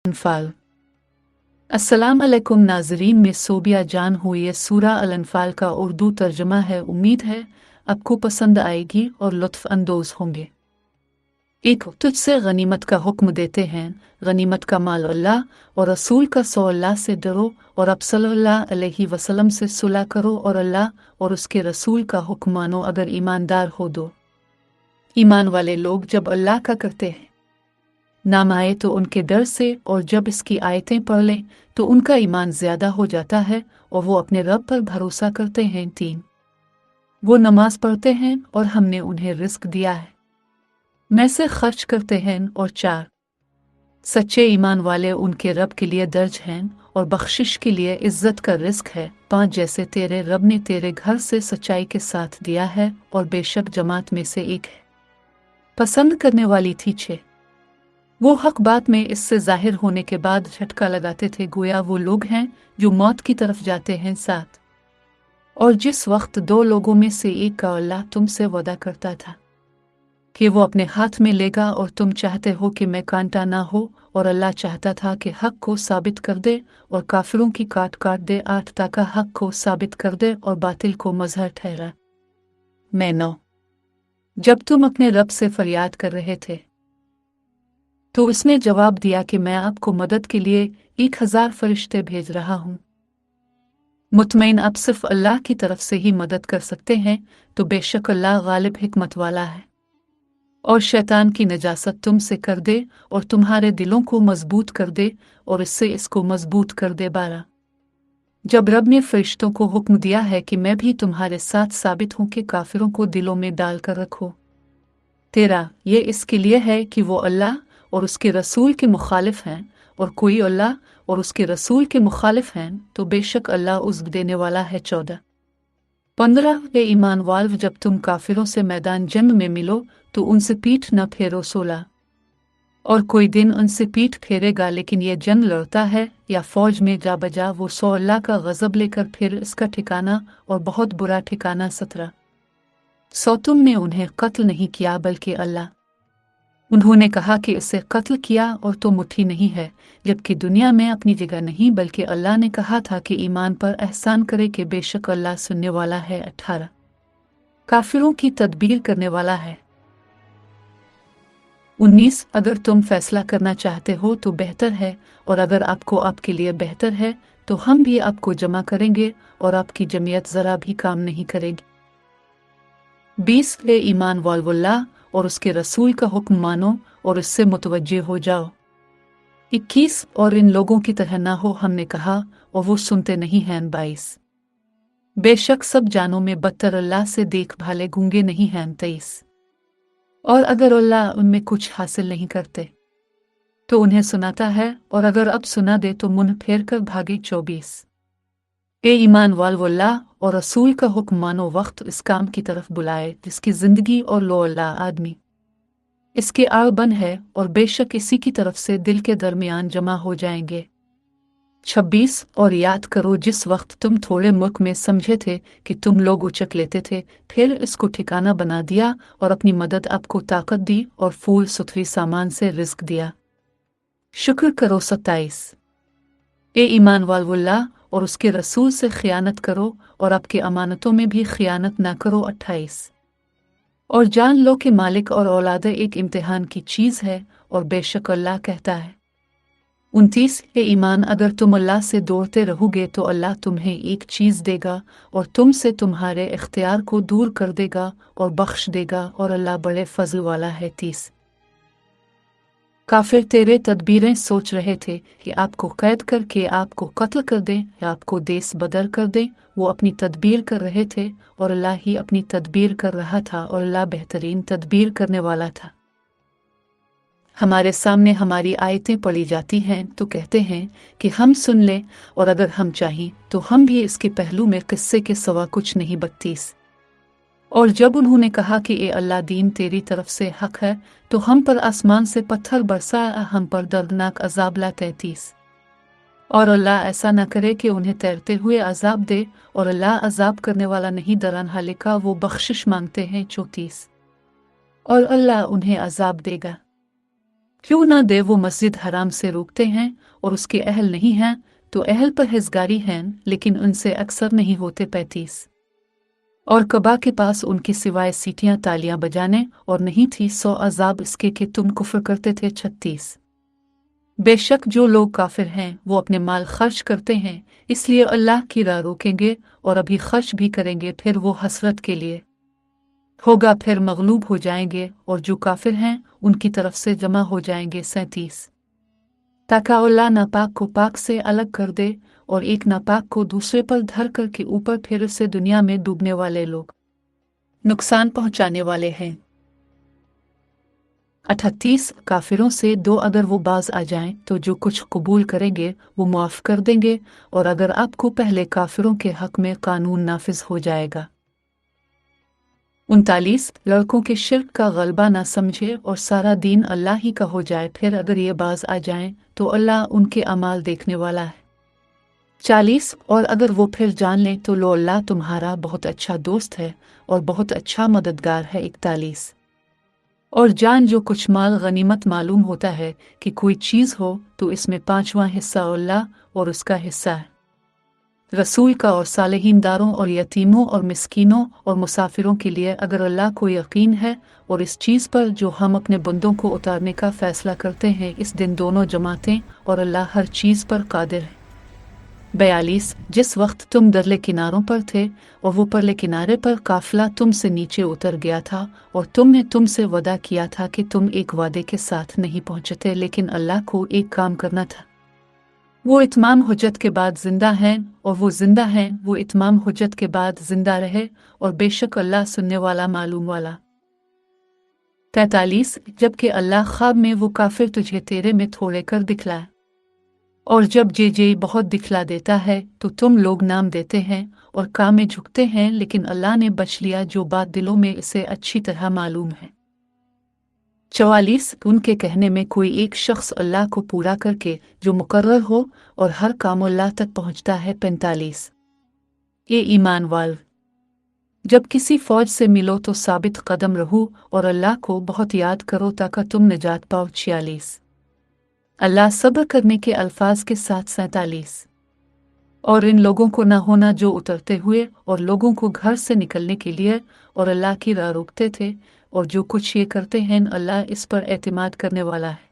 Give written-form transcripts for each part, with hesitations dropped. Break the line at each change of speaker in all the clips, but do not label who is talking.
अनफाल। अस्सलाम अलैकुम नाज़रीन, में सोबिया जान हूँ। ये सूरा अल-अनफाल का उर्दू तर्जमा है। उम्मीद है आपको पसंद आएगी और लुत्फ़ अंदोज़ होंगे। एक तुझसे गनीमत का हुक्म देते हैं, गनीमत का माल अल्लाह और रसूल का सो अल्लाह से डरो और अब सल्लल्लाहु अलैहि वसल्लम से सुलह करो और अल्लाह और उसके रसूल का हुक्म मानो अगर ईमानदार हो। दो ईमान वाले लोग जब अल्लाह का करते हैं नाम आए तो उनके डर से, और जब इसकी आयतें पढ़ लें तो उनका ईमान ज्यादा हो जाता है और वो अपने रब पर भरोसा करते हैं। 3 वो नमाज पढ़ते हैं और हमने उन्हें रिस्क दिया है, में से खर्च करते हैं। और 4 सच्चे ईमान वाले उनके रब के लिए दर्ज हैं और बख्शिश के लिए इज्जत का रिस्क है। 5 जैसे तेरे रब ने तेरे घर से सच्चाई के साथ दिया है और बेशक जमात में से एक है पसंद करने वाली थी। 6 वो हक बात में इससे जाहिर होने के बाद झटका लगाते थे, गोया वो लोग हैं जो मौत की तरफ जाते हैं। 7 और जिस वक्त 2 लोगों में से एक का अल्लाह तुमसे वादा करता था कि वो अपने हाथ में लेगा और तुम चाहते हो कि मैं कांटा ना हो, और अल्लाह चाहता था कि हक को साबित कर दे और काफिरों की काट दे। 8 ताकि हक को साबित कर दे और बातिल को मजहर ठहरा। मैं 9 जब तुम अपने रब से फरियाद कर रहे थे तो उसने जवाब दिया कि मैं आपको मदद के लिए 1000 फरिश्ते भेज रहा हूँ। मुतमईन आप सिर्फ अल्लाह की तरफ से ही मदद कर सकते हैं, तो बेशक अल्लाह गालिब हिकमत वाला है। और शैतान की नजासत तुमसे कर दे और तुम्हारे दिलों को मजबूत कर दे और इससे इसको मजबूत कर दे। 12 जब रब ने फरिश्तों को हुक्म दिया है कि मैं भी तुम्हारे साथ साबित हूँ कि काफिरों को दिलों में डाल कर रखो। 13 ये इसके लिए है कि वो अल्लाह और उसके रसूल के मुखालिफ हैं, और कोई अल्लाह और उसके रसूल के मुखालिफ हैं तो बेशक अल्लाह उज़्र देने वाला है। 14 15 ये ईमान वाल, जब तुम काफिरों से मैदान जंग में मिलो तो उनसे पीठ न फेरो। 16 और कोई दिन उनसे पीठ फेरेगा लेकिन ये जंग लड़ता है या फौज में जा बजा, वो सो अल्लाह का गजब लेकर फिर इसका ठिकाना और बहुत बुरा ठिकाना। 17 सो तुमने उन्हें कत्ल नहीं किया बल्कि अल्लाह, उन्होंने कहा कि इसे कत्ल किया और तो मुट्ठी नहीं है, जबकि दुनिया में अपनी जगह नहीं, बल्कि अल्लाह ने कहा था कि ईमान पर एहसान करे कि बेशक अल्लाह सुनने वाला है। 18 काफिरों की तदबीर करने वाला है। 19 अगर तुम फैसला करना चाहते हो तो बेहतर है, और अगर आपको आपके लिए बेहतर है तो हम भी आपको जमा करेंगे और आपकी जमीयत जरा भी काम नहीं करेगी। 20 ले ईमान वाल्ला और उसके रसूल का हुक्म मानो और इससे मुतवज्जे हो जाओ। 21 और इन लोगों की तरह ना हो, हमने कहा और वो सुनते नहीं हैं। 22 बेशक सब जानों में बदतर अल्लाह से देखभाले गूंगे नहीं हैं। 23 और अगर अल्लाह उनमें कुछ हासिल नहीं करते तो उन्हें सुनाता है, और अगर अब सुना दे तो मुंह फेर कर भागे। 24 ए ईमान वाल्ला और रसूल का हुक्म मानो, वक्त इस काम की तरफ बुलाए जिसकी जिंदगी और लो अल्लाह आदमी इसके आड़बन है, और बेशक इसी की तरफ से दिल के दरमियान जमा हो जाएंगे। 26 और याद करो जिस वक्त तुम थोड़े मुल्क में समझे थे कि तुम लोग उचक लेते थे, फिर इसको ठिकाना बना दिया और अपनी मदद आपको ताकत दी और फूल सुथरी सामान से रिस्क दिया। शुक्र करो। 27 ए ईमान वाल्ला और उसके रसूल से खियानत करो और आपकी अमानतों में भी खियानत ना करो। 28 और जान लो कि मालिक और औलाद एक इम्तिहान की चीज़ है, और बेशक अल्लाह कहता है। 29 ए ईमान अगर तुम अल्लाह से दौड़ते रहोगे तो अल्लाह तुम्हें एक चीज़ देगा और तुमसे तुम्हारे इख्तियार को दूर कर देगा और बख्श देगा, और अल्लाह बड़े फजल वाला है। 30 काफिर तेरे तदबीरें सोच रहे थे कि आपको कैद करके आपको कत्ल कर दें या आपको देश बदर कर दें। वो अपनी तदबीर कर रहे थे और अल्लाह ही अपनी तदबीर कर रहा था, और अल्लाह बेहतरीन तदबीर करने वाला था। हमारे सामने हमारी आयतें पढ़ी जाती हैं तो कहते हैं कि हम सुन लें, और अगर हम चाहें तो हम भी इसके पहलू में किस्से के सवा कुछ नहीं। 32 और जब उन्होंने कहा कि ए अल्लाह, दीन तेरी तरफ से हक है तो हम पर आसमान से पत्थर बरसा, हम पर दर्दनाक अजाब ला। 33 और अल्लाह ऐसा न करे कि उन्हें तैरते हुए अजाब दे, और अल्लाह अजाब करने वाला नहीं दरान हालिका वो बख्शिश मांगते हैं। 34 और अल्लाह उन्हें अजाब देगा। क्यों ना दे वो मस्जिद हराम से रोकते हैं और उसके अहल नहीं हैं, तो अहल परहेजगारी हैं, लेकिन उनसे अक्सर नहीं होते 35। और कबा के पास उनके सिवाय सीटियां तालियां बजाने और नहीं थी, सौ अजाब इसके कि तुम कुफ्र करते थे 36। बेशक जो लोग काफिर हैं वो अपने माल खर्च करते हैं, इसलिए अल्लाह की राह रोकेंगे और अभी खर्च भी करेंगे, फिर वो हसरत के लिए होगा, फिर मगलूब हो जाएंगे और जो काफिर हैं उनकी तरफ से जमा हो जाएंगे 37। ताकि अल्लाह नापाक को पाक से अलग कर दे और एक नापाक को दूसरे पर धर कर के ऊपर फिर उसे दुनिया में डूबने वाले लोग नुकसान पहुंचाने वाले हैं। 38 काफिरों से दो, अगर वो बाज आ जाएं तो जो कुछ कबूल करेंगे वो मुआफ कर देंगे, और अगर आपको पहले काफिरों के हक में कानून नाफिज हो जाएगा। 39 लड़कों के शिर्क का गलबा ना समझे और सारा दीन अल्लाह ही का हो जाए, फिर अगर ये बाज आ जाएं तो अल्लाह उनके अमाल देखने वाला है। 40 और अगर वो फिर जान लें तो लो अल्लाह तुम्हारा बहुत अच्छा दोस्त है और बहुत अच्छा मददगार है। 41 और जान जो कुछ माल गनीमत मालूम होता है कि कोई चीज़ हो तो इसमें 5वां हिस्सा अल्लाह और उसका हिस्सा है रसूल का और सालेहीनदारों और यतीमों और मिस्कीनों और मुसाफिरों के लिए, अगर अल्लाह को यकीन है और इस चीज़ पर जो हम अपने बंदों को उतारने का फैसला करते हैं इस दिन दोनों जमातें, और अल्लाह हर चीज़ पर कादिर है। 42 जिस वक्त तुम दरले किनारों पर थे और वो परले किनारे पर काफिला तुमसे नीचे उतर गया था और तुमने तुमसे वदा किया था कि तुम एक वादे के साथ नहीं पहुंचते, लेकिन अल्लाह को एक काम करना था, वो इत्माम हुज्जत के बाद जिंदा हैं और वो जिंदा हैं, वो इत्माम हुज्जत के बाद जिंदा रहे, और बेशक अल्लाह सुनने वाला मालूम वाला। 43 जबकि अल्लाह ख्वाब में वो काफिर तुझे तेरे में थोड़े कर दिखलाए, और जब जे बहुत दिखला देता है तो तुम लोग नाम देते हैं और काम में झुकते हैं, लेकिन अल्लाह ने बच लिया जो बात दिलों में इसे अच्छी तरह मालूम है। 44 उनके कहने में कोई एक शख्स अल्लाह को पूरा करके जो मुकर्रर हो और हर काम अल्लाह तक पहुंचता है। 45 ये ईमान वाल जब किसी फौज से मिलो तो साबित कदम रहो और अल्लाह को बहुत याद करो ताकि तुम निजात पाओ। 46 अल्लाह सब्र करने के अल्फाज के साथ। 47 और इन लोगों को न होना जो उतरते हुए और लोगों को घर से निकलने के लिए और अल्लाह की राह रोकते थे, और जो कुछ ये करते हैं अल्लाह इस पर एतमाद करने वाला है।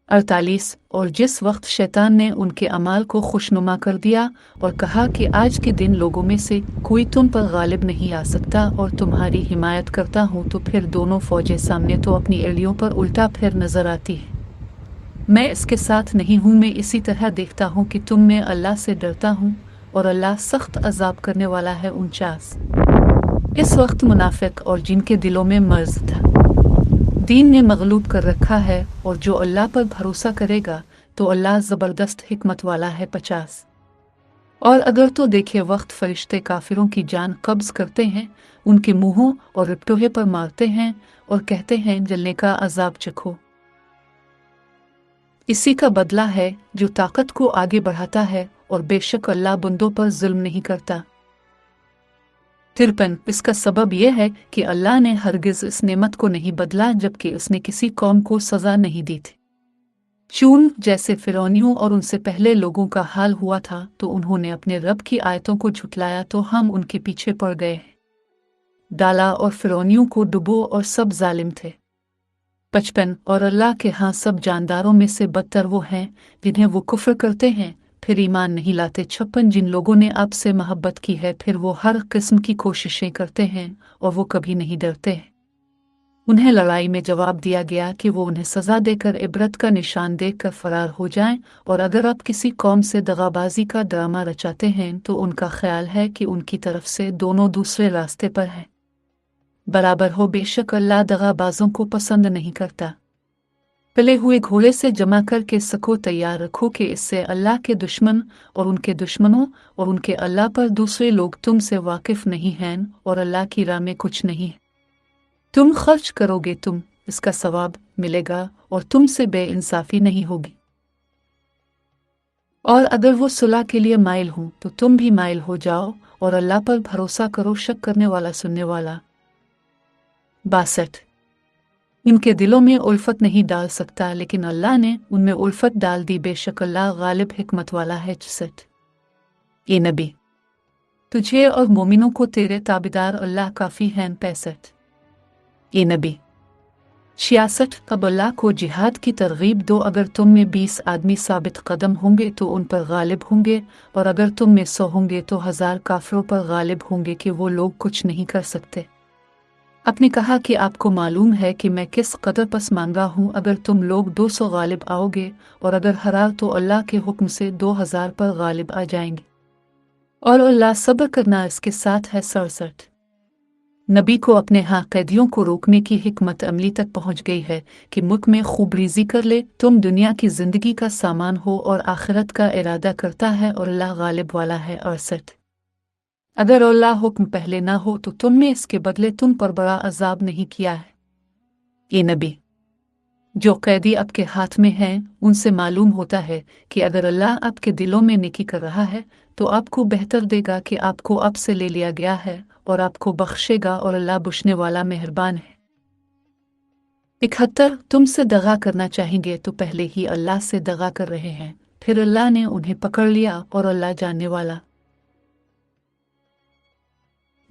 48 और जिस वक्त शैतान ने उनके अमाल को खुशनुमा कर दिया और कहा कि आज के दिन लोगों में से कोई तुम पर गालिब नहीं आ सकता और तुम्हारी हिमायत करता हूँ, तो फिर दोनों फौजें सामने तो अपनी एड़ियों पर उल्टा फिर नजर आती है। मैं इसके साथ नहीं हूँ, मैं इसी तरह देखता हूँ कि तुम में अल्लाह से डरता हूँ और अल्लाह सख्त अजाब करने वाला है। 49 इस वक्त मुनाफिक और जिनके दिलों में मर्ज था दीन ने मगलूब कर रखा है, और जो अल्लाह पर भरोसा करेगा तो अल्लाह ज़बरदस्त हिकमत वाला है। 50 और अगर तो देखे वक्त फरिश्ते काफिरों की जान कब्ज करते हैं, उनके मुंहों और रिपटोहे पर मारते हैं और कहते हैं जलने का अजाब चखो। इसी का बदला है जो ताकत को आगे बढ़ाता है, और बेशक अल्लाह बंदों पर जुल्म नहीं करता। 53 इसका सबब यह है कि अल्लाह ने हरगिज इस नेमत को नहीं बदला जबकि उसने किसी कौम को सजा नहीं दी थी। चून जैसे फिरौनियों और उनसे पहले लोगों का हाल हुआ था, तो उन्होंने अपने रब की आयतों को झुटलाया तो हम उनके पीछे पड़ गए, डाला और फिरौनियों को डुबो और सब जालिम थे। 55 और अल्लाह के हाँ सब जानदारों में से बदतर वो हैं जिन्हें वो कुफ्र करते हैं फिर ईमान नहीं लाते। 56 जिन लोगों ने आपसे मोहब्बत की है फिर वो हर किस्म की कोशिशें करते हैं और वो कभी नहीं डरते हैं। उन्हें लड़ाई में जवाब दिया गया कि वो उन्हें सजा देकर इबरत का निशान देकर फरार हो जाएं, और अगर आप किसी कौम से दगाबाजी का ड्रामा रचाते हैं तो उनका ख्याल है कि उनकी तरफ से दोनों दूसरे रास्ते पर हैं, बराबर हो। बेशक अल्लाह दगाबाजों को पसंद नहीं करता। पले हुए घोड़े से जमा करके सको तैयार रखो कि इससे अल्लाह के दुश्मन और उनके दुश्मनों और उनके अल्लाह पर दूसरे लोग तुमसे वाकिफ नहीं हैं, और अल्लाह की राह में कुछ नहीं है। तुम खर्च करोगे तुम इसका सवाब मिलेगा और तुमसे बेइंसाफी नहीं होगी। और अगर वो सुलह के लिए माइल हों तो तुम भी माइल हो जाओ और अल्लाह पर भरोसा करो, शक करने वाला सुनने वाला। 62 इनके दिलों में उल्फत नहीं डाल सकता, लेकिन अल्लाह ने उनमें उल्फत डाल दी। बेशक अल्लाह गालिब हिकमत वाला है। 64 ये नबी, तुझे और मोमिनों को तेरे ताबेदार अल्लाह काफ़ी हैं। 65 ये नबी, 66 अब अल्लाह को जिहाद की तरगीब दो। अगर तुम में 20 आदमी साबित कदम होंगे तो उन पर गालिब होंगे, और अगर तुम में 100 होंगे तो 1000 काफिरों पर गालिब होंगे कि वो लोग कुछ नहीं कर सकते। आपने कहा कि आपको मालूम है कि मैं किस कदर पसमानदा हूँ। अगर तुम लोग 200 गालिब आओगे और अगर हरा तो अल्लाह के हुक्म से 2000 पर गालिब आ जाएंगे, और अल्लाह सब्र करना इसके साथ है। 67 नबी को अपने यहाँ कैदियों को रोकने की हिकमत अमली तक पहुँच गई है कि मुल्क में खूब रीजी कर ले। तुम दुनिया की जिंदगी का सामान हो और आखिरत का इरादा करता है, और अल्लाह गालिब वाला है। 68 अगर अल्लाह हुक्म पहले ना हो तो तुम में इसके बदले तुम पर बड़ा अजाब नहीं किया है। ये नबी, जो कैदी आपके हाथ में हैं उनसे मालूम होता है कि अगर अल्लाह आपके दिलों में नेकी कर रहा है तो आपको बेहतर देगा कि आपको अब से ले लिया गया है, और आपको बख्शेगा, और अल्लाह बख्शने वाला मेहरबान है। 71 तुमसे दगा करना चाहेंगे तो पहले ही अल्लाह से दगा कर रहे हैं, फिर अल्लाह ने उन्हें पकड़ लिया, और अल्लाह जानने वाला।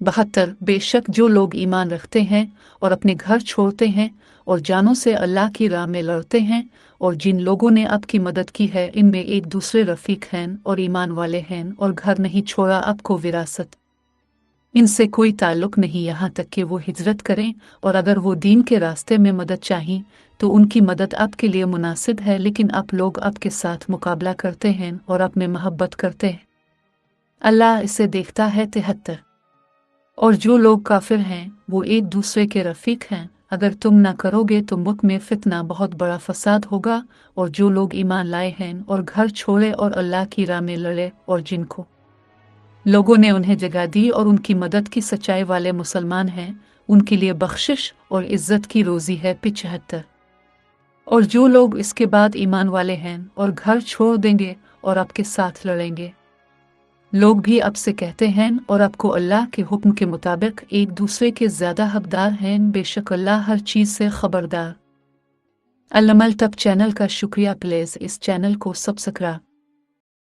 72 बेशक जो लोग ईमान रखते हैं और अपने घर छोड़ते हैं और जानों से अल्लाह की राह में लड़ते हैं, और जिन लोगों ने आपकी मदद की है इनमें एक दूसरे रफीक हैं और ईमान वाले हैं, और घर नहीं छोड़ा आपको विरासत, इनसे कोई ताल्लुक नहीं यहाँ तक कि वो हिजरत करें, और अगर वो दीन के रास्ते में मदद चाहें तो उनकी मदद आपके लिए मुनासिब है, लेकिन आप लोग आपके साथ मुकाबला करते हैं और आप में मोहब्बत करते हैं। अल्लाह इसे देखता है। 73 और जो लोग काफिर हैं वो एक दूसरे के रफीक हैं। अगर तुम ना करोगे तो मुल्क में फितना बहुत बड़ा फसाद होगा, और जो लोग ईमान लाए हैं और घर छोड़े और अल्लाह की राह में लड़े, और जिनको लोगों ने उन्हें जगह दी और उनकी मदद की सच्चाई वाले मुसलमान हैं, उनके लिए बख्शिश और इज्जत की रोजी है। 75 और जो लोग इसके बाद ईमान वाले हैं और घर छोड़ देंगे और आपके साथ लड़ेंगे, लोग भी अब से कहते हैं और आपको अल्लाह के हुक्म के मुताबिक एक दूसरे के ज्यादा हकदार हैं। बेशक अल्लाह हर चीज से खबरदार। अल-अमल तब चैनल का शुक्रिया। प्लीज इस चैनल को सब्सक्राइब